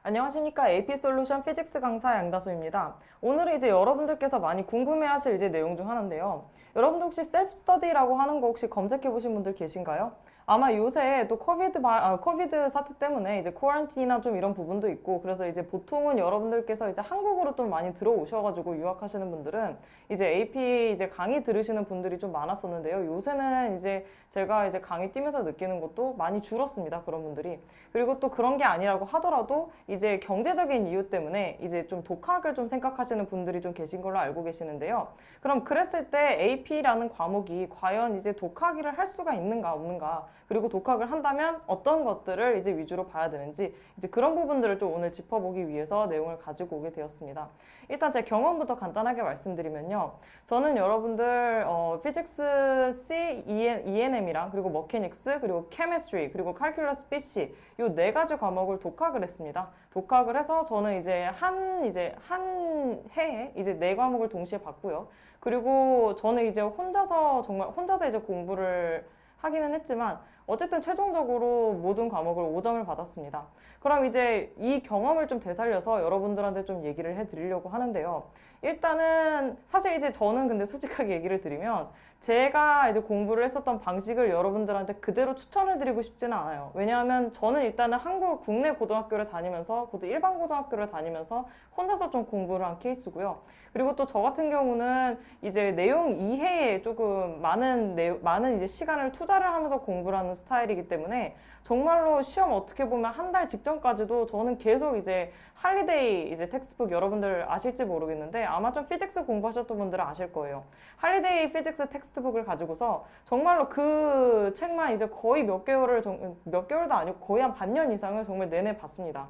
안녕하십니까. AP 솔루션 피직스 강사 양다소입니다. 오늘은 이제 여러분들께서 많이 궁금해하실 이제 내용 중 하나인데요. 여러분들 혹시 셀프 스터디라고 하는 거 혹시 검색해 보신 분들 계신가요? 아마 요새 또 코비드 사태 때문에 이제 코런틴이나 좀 이런 부분도 있고, 그래서 이제 보통은 여러분들께서 이제 한국으로 좀 많이 들어오셔가지고 유학하시는 분들은 이제 AP 이제 강의 들으시는 분들이 좀 많았었는데요. 요새는 이제 제가 이제 강의 뛰면서 느끼는 것도 많이 줄었습니다. 그런 분들이. 그리고 또 그런 게 아니라고 하더라도 이제 경제적인 이유 때문에 이제 좀 독학을 좀 생각하시는 분들이 좀 계신 걸로 알고 계시는데요. 그럼 그랬을 때 AP라는 과목이 과연 이제 독학을 할 수가 있는가 없는가, 그리고 독학을 한다면 어떤 것들을 이제 위주로 봐야 되는지, 이제 그런 부분들을 좀 오늘 짚어보기 위해서 내용을 가지고 오게 되었습니다. 일단 제 경험부터 간단하게 말씀드리면요. 저는 여러분들 피직스 C, ENM이랑 그리고 머케닉스, 그리고 케미스트리, 그리고 칼큘러스 PC 요 네 가지 과목을 독학을 했습니다. 독학을 해서 저는 이제 한 해에 이제 네 과목을 동시에 봤고요. 그리고 저는 이제 혼자서 정말 혼자서 이제 공부를 하기는 했지만 어쨌든 최종적으로 모든 과목을 5점을 받았습니다. 그럼 이제 이 경험을 좀 되살려서 여러분들한테 좀 얘기를 해드리려고 하는데요. 일단은 사실 이제 저는 근데 솔직하게 얘기를 드리면 제가 이제 공부를 했었던 방식을 여러분들한테 그대로 추천을 드리고 싶지는 않아요. 왜냐하면 저는 일단은 한국 국내 고등학교를 다니면서 일반 고등학교를 다니면서 혼자서 좀 공부를 한 케이스고요. 그리고 또 저 같은 경우는 이제 내용 이해에 조금 많은 이제 시간을 투자를 하면서 공부를 하는 스타일이기 때문에 정말로 시험 어떻게 보면 한 달 직전까지도 저는 계속 이제 할리데이 이제 텍스트북, 여러분들 아실지 모르겠는데 아마 좀 피직스 공부하셨던 분들은 아실 거예요. 할리데이 피직스 텍스트북을 가지고서 정말로 그 책만 이제 거의 몇 개월도 아니고 거의 한 반년 이상을 정말 내내 봤습니다.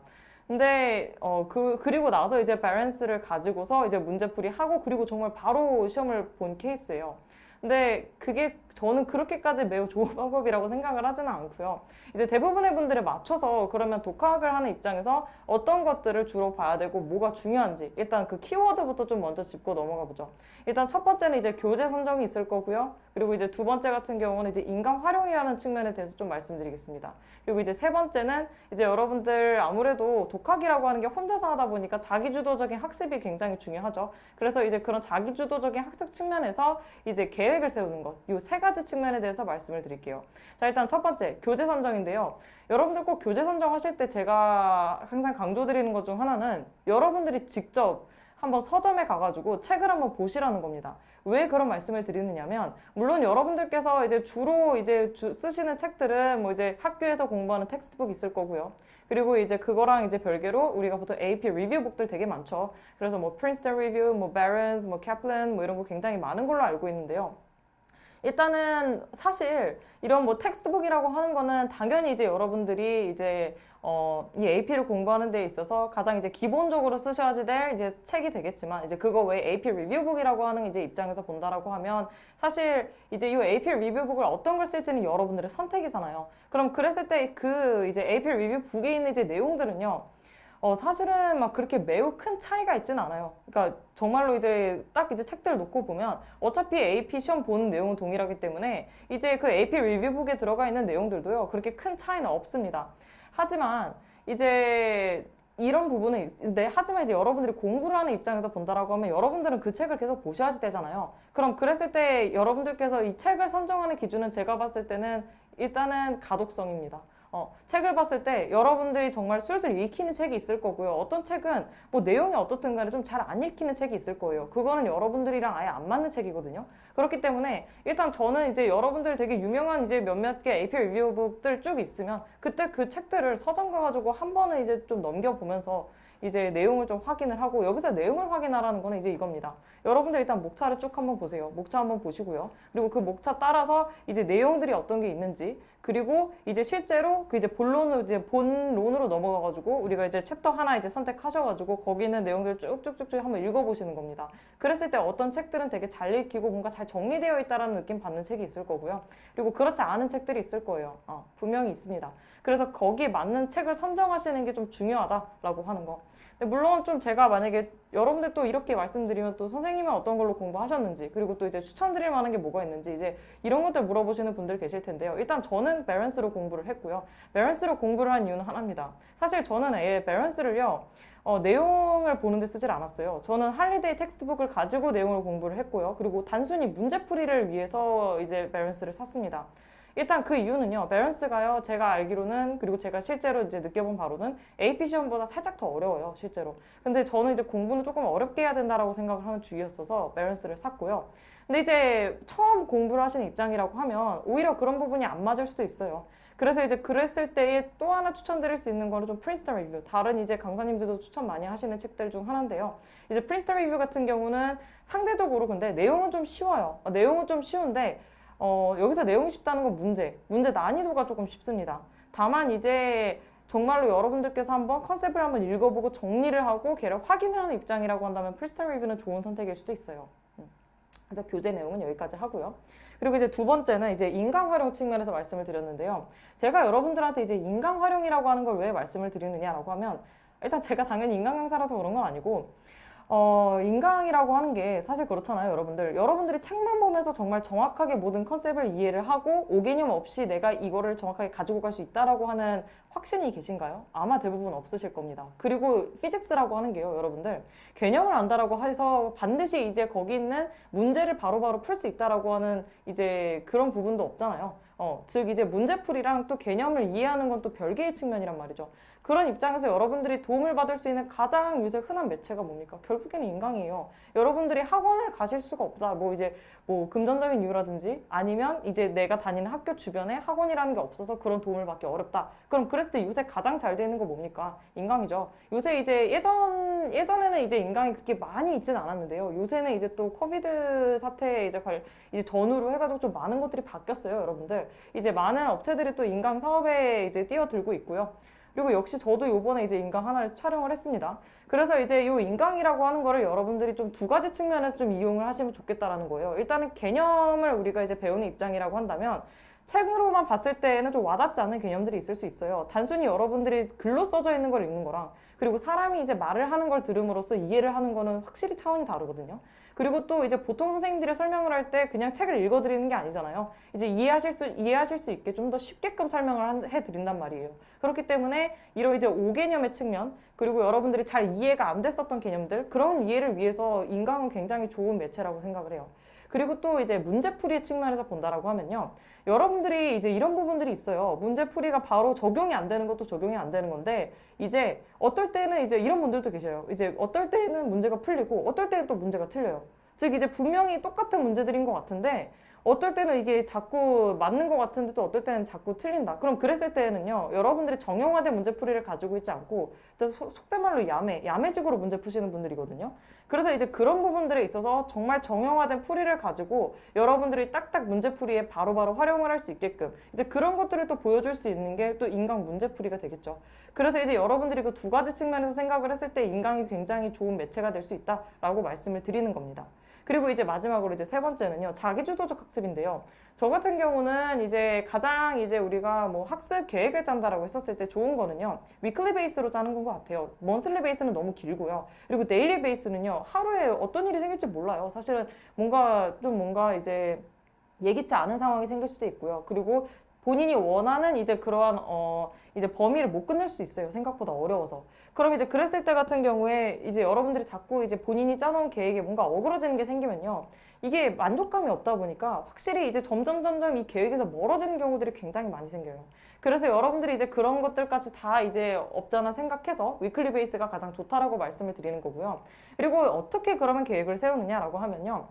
근데 그리고 나서 이제 밸런스를 가지고서 이제 문제풀이 하고, 그리고 정말 바로 시험을 본 케이스예요. 근데 그게 저는 그렇게까지 매우 좋은 방법이라고 생각을 하지는 않고요. 이제 대부분의 분들에 맞춰서 그러면 독학을 하는 입장에서 어떤 것들을 주로 봐야 되고 뭐가 중요한지 일단 그 키워드부터 좀 먼저 짚고 넘어가 보죠. 일단 첫 번째는 이제 교재 선정이 있을 거고요. 그리고 이제 두 번째 같은 경우는 이제 인강 활용이라는 측면에 대해서 좀 말씀드리겠습니다. 그리고 이제 세 번째는 이제 여러분들 아무래도 독학이라고 하는 게 혼자서 하다 보니까 자기주도적인 학습이 굉장히 중요하죠. 그래서 이제 그런 자기주도적인 학습 측면에서 이제 계획을 세우는 것, 이 세 가지 측면에 대해서 말씀을 드릴게요. 자, 일단 첫 번째, 교재 선정인데요. 여러분들 꼭 교재 선정하실 때 제가 항상 강조드리는 것 중 하나는 여러분들이 직접 한번 서점에 가가지고 책을 한번 보시라는 겁니다. 왜 그런 말씀을 드리느냐면, 물론 여러분들께서 이제 주로 이제 쓰시는 책들은 뭐 이제 학교에서 공부하는 텍스트북 있을 거고요. 그리고 이제 그거랑 이제 별개로 우리가 보통 AP 리뷰북들 되게 많죠. 그래서 뭐 프린스턴 리뷰, 뭐 베런스, 뭐 캐플린 뭐 이런 거 굉장히 많은 걸로 알고 있는데요. 일단은 사실 이런 뭐 텍스트북이라고 하는 거는 당연히 이제 여러분들이 이제 이 AP를 공부하는 데 있어서 가장 이제 기본적으로 쓰셔야 될 이제 책이 되겠지만, 이제 그거 외에 AP 리뷰북이라고 하는 이제 입장에서 본다라고 하면 사실 이제 이 AP 리뷰북을 어떤 걸 쓸지는 여러분들의 선택이잖아요. 그럼 그랬을 때 그 이제 AP 리뷰북에 있는 이제 내용들은요. 사실은 막 그렇게 매우 큰 차이가 있진 않아요. 그러니까 정말로 이제 딱 이제 책들을 놓고 보면 어차피 AP 시험 보는 내용은 동일하기 때문에 이제 그 AP 리뷰북에 들어가 있는 내용들도요, 그렇게 큰 차이는 없습니다. 하지만 이제 이런 부분은 있는데, 하지만 이제 여러분들이 공부를 하는 입장에서 본다라고 하면 여러분들은 그 책을 계속 보셔야지 되잖아요. 그럼 그랬을 때 여러분들께서 이 책을 선정하는 기준은 제가 봤을 때는 일단은 가독성입니다. 책을 봤을 때 여러분들이 정말 술술 읽히는 책이 있을 거고요. 어떤 책은 뭐 내용이 어떻든 간에 좀 잘 안 읽히는 책이 있을 거예요. 그거는 여러분들이랑 아예 안 맞는 책이거든요. 그렇기 때문에 일단 저는 이제 여러분들 되게 유명한 이제 몇몇 개 AP 리뷰북들 쭉 있으면 그때 그 책들을 서점 가가지고 한 번은 이제 좀 넘겨보면서 이제 내용을 좀 확인을 하고, 여기서 내용을 확인하라는 거는 이제 이겁니다. 여러분들 일단 목차를 쭉 한번 보세요. 목차 한번 보시고요. 그리고 그 목차 따라서 이제 내용들이 어떤 게 있는지, 그리고 이제 실제로 그 이제 본론으로 넘어가가지고 우리가 이제 챕터 하나 이제 선택하셔가지고 거기 있는 내용들 쭉쭉쭉쭉 한번 읽어보시는 겁니다. 그랬을 때 어떤 책들은 되게 잘 읽히고 뭔가 잘 정리되어 있다라는 느낌 받는 책이 있을 거고요. 그리고 그렇지 않은 책들이 있을 거예요. 분명히 있습니다. 그래서 거기에 맞는 책을 선정하시는 게 좀 중요하다라고 하는 거. 근데 물론 좀 제가 만약에 여러분들 또 이렇게 말씀드리면 또 선생님은 어떤 걸로 공부하셨는지 그리고 또 이제 추천드릴 만한 게 뭐가 있는지 이제 이런 것들 물어보시는 분들 계실 텐데요. 일단 저는 베런스로 공부를 했고요. 베런스로 공부를 한 이유는 하나입니다. 사실 저는 베런스를요. 내용을 보는데 쓰질 않았어요. 저는 할리데이 텍스트북을 가지고 내용을 공부를 했고요. 그리고 단순히 문제풀이를 위해서 이제 베런스를 샀습니다. 일단 그 이유는요. 베런스가요. 제가 알기로는 그리고 제가 실제로 이제 느껴본 바로는 AP 시험보다 살짝 더 어려워요. 실제로. 근데 저는 이제 공부는 조금 어렵게 해야 된다라고 생각을 하는 주의였어서 베런스를 샀고요. 근데 이제 처음 공부를 하시는 입장이라고 하면 오히려 그런 부분이 안 맞을 수도 있어요. 그래서 이제 그랬을 때에 또 하나 추천드릴 수 있는 거는 좀 프린스턴 리뷰. 다른 이제 강사님들도 추천 많이 하시는 책들 중 하나인데요. 이제 프린스턴 리뷰 같은 경우는 상대적으로 근데 내용은 좀 쉬워요. 내용은 좀 쉬운데 여기서 내용이 쉽다는 건 문제 난이도가 조금 쉽습니다. 다만 이제 정말로 여러분들께서 한번 컨셉을 한번 읽어보고 정리를 하고 걔를 확인을 하는 입장이라고 한다면 프린스턴 리뷰는 좋은 선택일 수도 있어요. 그래서 교재 내용은 여기까지 하고요. 그리고 이제 두 번째는 이제 인강 활용 측면에서 말씀을 드렸는데요. 제가 여러분들한테 이제 인강 활용이라고 하는 걸 왜 말씀을 드리느냐라고 하면 일단 제가 당연히 인강 강사라서 그런 건 아니고 인강이라고 하는 게 사실 그렇잖아요, 여러분들. 여러분들이 책만 보면서 정말 정확하게 모든 컨셉을 이해를 하고 오개념 없이 내가 이거를 정확하게 가지고 갈 수 있다라고 하는 확신이 계신가요? 아마 대부분 없으실 겁니다. 그리고 피직스라고 하는 게요, 여러분들. 개념을 안다라고 해서 반드시 이제 거기 있는 문제를 바로바로 풀 수 있다라고 하는 이제 그런 부분도 없잖아요. 즉 이제 문제풀이랑 또 개념을 이해하는 건 또 별개의 측면이란 말이죠. 그런 입장에서 여러분들이 도움을 받을 수 있는 가장 요새 흔한 매체가 뭡니까? 결국에는 인강이에요. 여러분들이 학원을 가실 수가 없다. 뭐 이제 뭐 금전적인 이유라든지 아니면 이제 내가 다니는 학교 주변에 학원이라는 게 없어서 그런 도움을 받기 어렵다. 그럼 그랬을 때 요새 가장 잘 되는 거 뭡니까? 인강이죠. 요새 이제 예전에는 이제 인강이 그렇게 많이 있진 않았는데요. 요새는 이제 또 코비드 사태에 이제 전후로 해가지고 좀 많은 것들이 바뀌었어요, 여러분들. 이제 많은 업체들이 또 인강 사업에 이제 뛰어들고 있고요. 그리고 역시 저도 요번에 이제 인강 하나를 촬영을 했습니다. 그래서 이제 요 인강이라고 하는 거를 여러분들이 좀 두 가지 측면에서 좀 이용을 하시면 좋겠다라는 거예요. 일단은 개념을 우리가 이제 배우는 입장이라고 한다면 책으로만 봤을 때에는 좀 와닿지 않는 개념들이 있을 수 있어요. 단순히 여러분들이 글로 써져 있는 걸 읽는 거랑 그리고 사람이 이제 말을 하는 걸 들음으로써 이해를 하는 거는 확실히 차원이 다르거든요. 그리고 또 이제 보통 선생님들이 설명을 할 때 그냥 책을 읽어드리는 게 아니잖아요. 이제 이해하실 수 있게 좀 더 쉽게끔 설명을 해드린단 말이에요. 그렇기 때문에 이런 이제 5개념의 측면, 그리고 여러분들이 잘 이해가 안 됐었던 개념들, 그런 이해를 위해서 인강은 굉장히 좋은 매체라고 생각을 해요. 그리고 또 이제 문제풀이 측면에서 본다라고 하면요. 여러분들이 이제 이런 부분들이 있어요. 문제풀이가 바로 적용이 안 되는 것도 적용이 안 되는 건데, 이제 어떨 때는 이제 이런 분들도 계셔요. 이제 어떨 때는 문제가 풀리고, 어떨 때는 또 문제가 틀려요. 즉, 이제 분명히 똑같은 문제들인 것 같은데, 어떨 때는 이게 자꾸 맞는 것 같은데 또 어떨 때는 자꾸 틀린다. 그럼 그랬을 때는요, 여러분들이 정형화된 문제풀이를 가지고 있지 않고, 속된 말로 야매식으로 문제 푸시는 분들이거든요. 그래서 이제 그런 부분들에 있어서 정말 정형화된 풀이를 가지고 여러분들이 딱딱 문제풀이에 바로바로 활용을 할 수 있게끔 이제 그런 것들을 또 보여줄 수 있는 게 또 인강 문제풀이가 되겠죠. 그래서 이제 여러분들이 그 두 가지 측면에서 생각을 했을 때 인강이 굉장히 좋은 매체가 될 수 있다라고 말씀을 드리는 겁니다. 그리고 이제 마지막으로 이제 세 번째는요, 자기주도적 학습인데요. 저 같은 경우는 이제 가장 이제 우리가 뭐 학습 계획을 짠다라고 했었을 때 좋은 거는요, 위클리 베이스로 짜는 건 것 같아요. 먼슬리 베이스는 너무 길고요. 그리고 데일리 베이스는요, 하루에 어떤 일이 생길지 몰라요. 사실은 뭔가 이제 예기치 않은 상황이 생길 수도 있고요. 그리고 본인이 원하는 이제 그러한 이제 범위를 못 끝낼 수도 있어요. 생각보다 어려워서. 그럼 이제 그랬을 때 같은 경우에 이제 여러분들이 자꾸 이제 본인이 짜놓은 계획에 뭔가 어그러지는 게 생기면요. 이게 만족감이 없다 보니까 확실히 이제 점점 이 계획에서 멀어지는 경우들이 굉장히 많이 생겨요. 그래서 여러분들이 이제 그런 것들까지 다 이제 없잖아 생각해서 위클리 베이스가 가장 좋다라고 말씀을 드리는 거고요. 그리고 어떻게 그러면 계획을 세우느냐라고 하면요.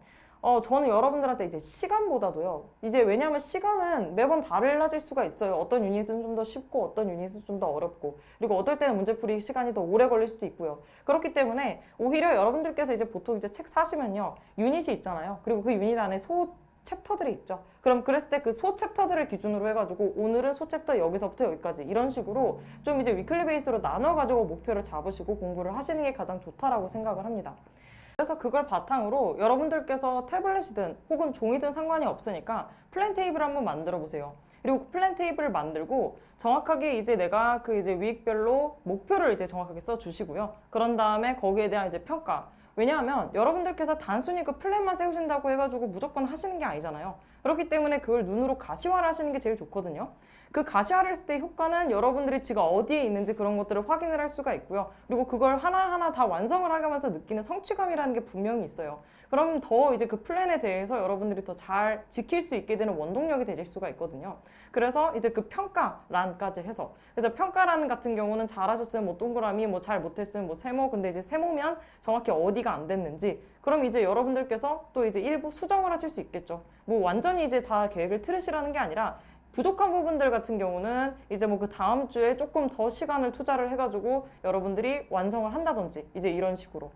저는 여러분들한테 이제 시간보다도요. 이제 왜냐하면 시간은 매번 달라질 수가 있어요. 어떤 유닛은 좀 더 쉽고 어떤 유닛은 좀 더 어렵고 그리고 어떨 때는 문제풀이 시간이 더 오래 걸릴 수도 있고요. 그렇기 때문에 오히려 여러분들께서 이제 보통 이제 책 사시면요. 유닛이 있잖아요. 그리고 그 유닛 안에 소 챕터들이 있죠. 그럼 그랬을 때 그 소 챕터들을 기준으로 해가지고 오늘은 소 챕터 여기서부터 여기까지 이런 식으로 좀 이제 위클리 베이스로 나눠가지고 목표를 잡으시고 공부를 하시는 게 가장 좋다라고 생각을 합니다. 그래서 그걸 바탕으로 여러분들께서 태블릿이든 혹은 종이든 상관이 없으니까 플랜 테이블 한번 만들어 보세요. 그리고 플랜 테이블을 만들고 정확하게 이제 내가 그 이제 위익별로 목표를 이제 정확하게 써주시고요. 그런 다음에 거기에 대한 이제 평가. 왜냐하면 여러분들께서 단순히 그 플랜만 세우신다고 해가지고 무조건 하시는 게 아니잖아요. 그렇기 때문에 그걸 눈으로 가시화를 하시는 게 제일 좋거든요. 그 가시화를 했을 때 효과는 여러분들이 지금 어디에 있는지 그런 것들을 확인을 할 수가 있고요. 그리고 그걸 하나하나 다 완성을 하면서 느끼는 성취감이라는 게 분명히 있어요. 그럼 더 이제 그 플랜에 대해서 여러분들이 더 잘 지킬 수 있게 되는 원동력이 되실 수가 있거든요. 그래서 이제 그 평가란까지 해서, 그래서 평가란 같은 경우는 잘하셨으면 뭐 동그라미, 뭐 잘 못했으면 뭐 세모, 근데 이제 세모면 정확히 어디가 안 됐는지, 그럼 이제 여러분들께서 또 이제 일부 수정을 하실 수 있겠죠. 뭐 완전히 이제 다 계획을 틀으시라는 게 아니라 부족한 부분들 같은 경우는 이제 뭐 그 다음 주에 조금 더 시간을 투자를 해가지고 여러분들이 완성을 한다든지 이제 이런 식으로.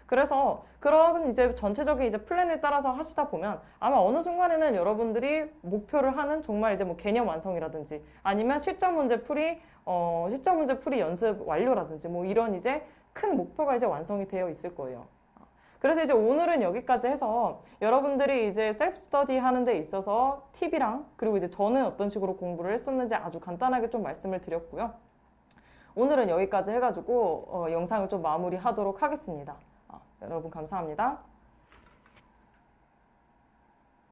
그래서 그런 이제 전체적인 이제 플랜을 따라서 하시다 보면 아마 어느 순간에는 여러분들이 목표를 하는 정말 이제 뭐 개념 완성이라든지 아니면 실전 문제 풀이 연습 완료라든지 뭐 이런 이제 큰 목표가 이제 완성이 되어 있을 거예요. 그래서 이제 오늘은 여기까지 해서 여러분들이 이제 셀프 스터디 하는 데 있어서 팁이랑 그리고 이제 저는 어떤 식으로 공부를 했었는지 아주 간단하게 좀 말씀을 드렸고요. 오늘은 여기까지 해가지고 영상을 좀 마무리하도록 하겠습니다. 여러분 감사합니다.